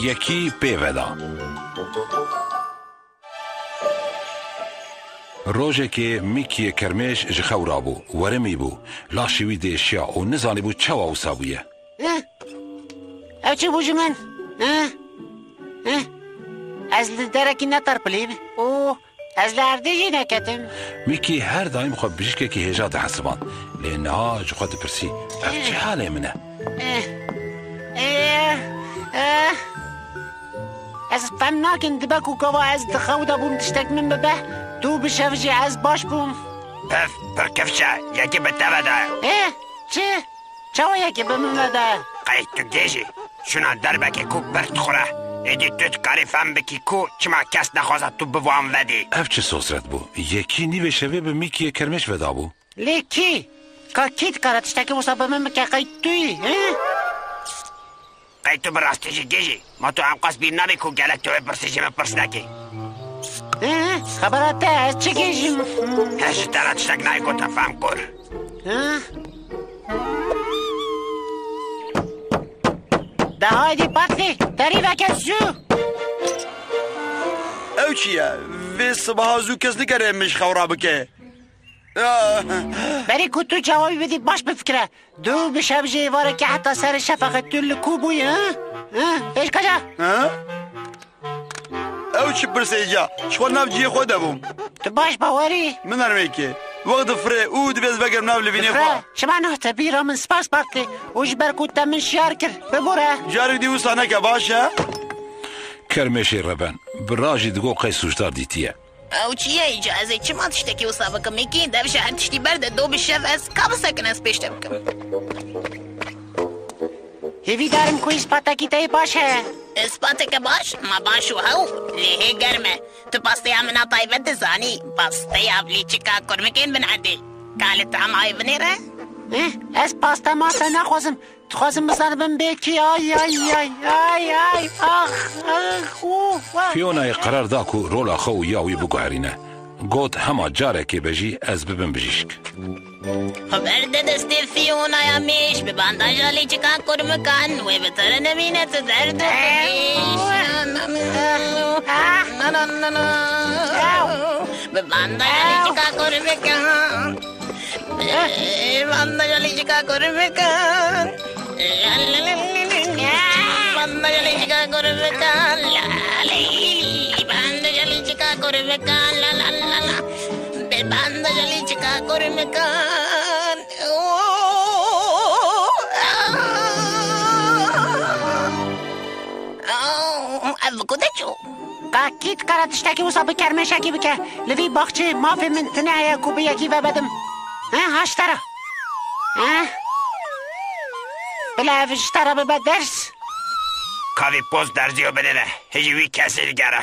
یکی پیودا روژه که میکی کرمش جخورا بو ورمی بو لاشوی دیشیا و نزانی بو چوا و سابویه او چه بوجه من؟ از درکی نتر پلیب او از لردی نکتم میکی هر دایم خود بجیشکه که هجاد حسبان لینها جو خود پرسی اف چه حاله منه؟ از فهم ناکن دبکو کوا از دخودا بوم تشتک من ببه تو بشفجی از باش بوم پف پر کفشه یکی به توده چه؟ چوا یکی به من بده؟ قید تو گیجی شنا در بکی کو برد خوره ایدی توت کاری فهم بکی کو چما کس نخواست تو بوام ودی اف چه سوسرت بو یکی نیوه شوه به میکی کرمش ودا بو لیکی که کیت کارا تشتکی وصا به من بکه قید توی قید تو براستی گیجی ما تو هم قصد بیر نبی کو گلک تو برسیجی من پرس نکی خبراته از چه گیجیم هشت دارت تشتک نای گوتا فهم کر ده هایدی پاتلی داری وکت زو او چیه؟ وی صبح زو کس نکره مش خورا بکه بری که تو جوابی بدی باش بفکره دو بشب جیواره که حتی سر شفقت تو لکو بوی ایش کجا؟ او چی پرسه جا؟ شخور ناف جیه خود بوم تو باش باوری؟ من ارمی که وقت فره او دبیز بگرم ناف لبینی خواه شما نهتا بیرا من سپاس پاتلی اوش برکوتا من شیار کر ببوره جارک دی وستانه که باشه؟ کرمشی ربن براجی دگو قی سوشدار دیتیه او چیه اجازه چه ما تشتکی وصا بکم میکی دبشه هر تشتی برده دو بشف از کم سکن از پیشته بکم هیوی دارم کوی اسپاتا تایی باشه اسپاتا که باش ما باشو هاو لیه گرمه تو پاسته همنا طایبت زانی پاسته ابلی چکا کرمکین بنعدی کالت هم آی بنیره از پاستا ماسا نخوازم تخوازم بزنم بیکی آی آخ فیونای قرار دا کو رولا خو یاوی بگوهرینه گوت همه جاره که بجی از ببن بجیشک خبرده دستی فیونا یا میش به بانداجالی چکا کرمکان و بتر نمینه تو درد به بانداجالی چکا کرمکان بانداجالی چکا کرمکان بانداجالی چکا کرمکان بانداجالی چکا کرمکان لا لا لا لا به بانداجالی چکا کرمکان افکوده چو قاکیت کارا تشتکی وصا بکرمشکی بکه لوی باخچه مافی من تنه کوبه یکی و بدم هاشترا بلا افشترا ببا درس کاوی پوز درزیو بدنه هجوی کسی گره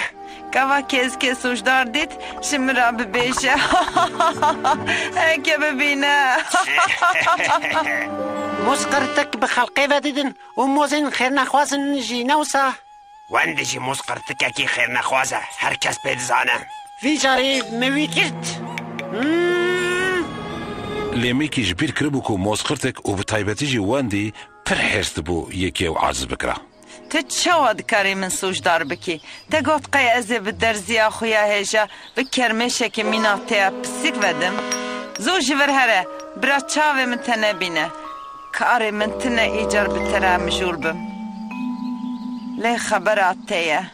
کوا که سوشدار دید شمرا ببیشه که ببینه مسقرتك بخلقي بددن وموزن خير نخوازن جي نوسا وندشي مسقرتك اكي خير نخوازه هر کس بيدزانه في جاري موي كرت لیمیکی جبیر کربو که موسقرتک و بطایبتی جی واندی پر حرست بو یکی و عاجز بکره تو چواد کاری من سوشدار بکی تا گفت قیازه به درزیا خویا هیجا به کرمشه که میناته پسیک ودم زوجی ور هره برا چاوه من تنه بینه کاری من تنه ایجار بتره مجول بم لی خبرات تیه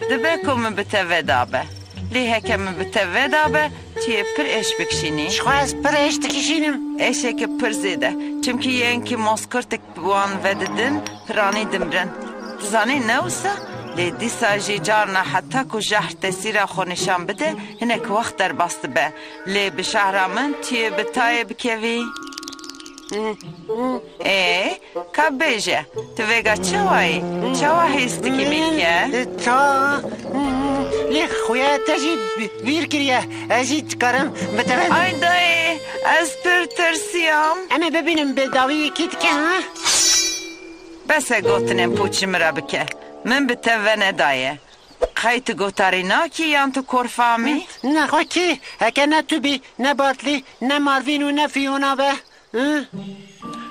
دبکو من بتوه دابه لی هکه من بتوه دابه تیه پر اش بکشینی شخوا از پر اش تکشینم ایشه که پر زیده چمکه یه اینکه ماسکرتک بوان وددن پرانی دمرن زانی نوسه لی دیسا جی جارنا حتی که جهر تسیره خونشان بده هنک وقت در باست به لی بشهر من تیه بتای بکوی که بیجه تو ویگا چوایی؟ چوا هستی که میکه؟ تا لی خویا تجی بیر کریه ازید کارم بتوه آی دایی از پر ترسیام اما ببینم به داوی کیت که ها بس گوتنم پوچی مرا بکه من بتوه ندایه خیط گوتاری ناکی یا تو کرفامی؟ نه خواه که اگه نه تو بی نه باتلی نه ماروین و نه فیونا به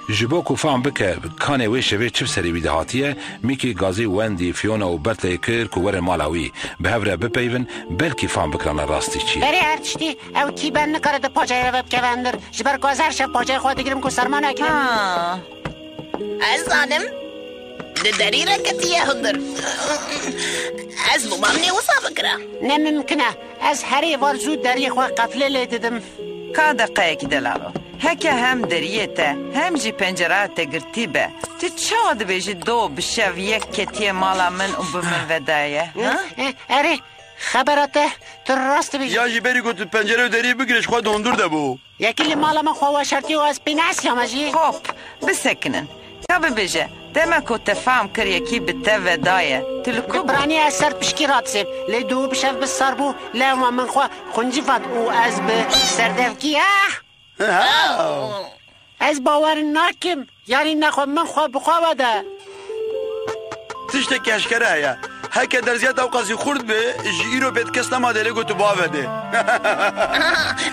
جبو کو فهم بکه کانه وی شوی چف سری ویده هاتیه میکی گازی وندی فیونا و برتلی کر که ور مالاوی به هفره بپیون بلکی فهم بکرانه راستی چیه بری هرچتی او تیبن نکاره ده پاچه رو بکوندر جبر گازر شب پاچه خود دیگرم که سرمان اگرم از ظالم دری رکتیه هندر از بمامنی وصا بکره نه ممکنه از هری وار زود دری خواه قفله لیددم که دقیقی دلالو هکه هم دریه ته هم جی پنجره ته گرتی به تی چاد بیجی دو بشو یک کتیه مالا من و بمن ودایه اره خبراته تو راست بیجی یا جی بری گوت پنجره و دری بگیرش خود هندور ده بو یکی لی مالا من خواه شرطی و از پیناس یا مجی خب بسکنن که ببیجه دمکو تفهم کر یکی به ته ودایه تلکو برانی از سر پشکی رات سیب لی دو بشف بسار بو لی و من خواه خونجی فاد او از به سردفکی از باور ناکم یعنی نخواه من خواه بخواه بده تشتکی اشکره هیا هکه در زیاد اوقاسی خورد به جی رو بید کس نماده لی گوتو باوده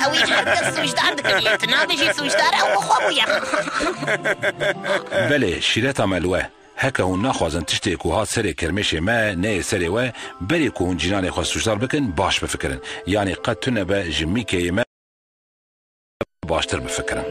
اوی جهد سوشدار دکریت نابیجی سوشدار او بخواه بویا بله شیرت عملوه هکه هون نخوازن تشتی که هات سری کرمش ما نه سری و بری که هون جنان خواست سوشدار بکن باش بفکرن یعنی قد تونه به جمی که ما باشتر بفکرن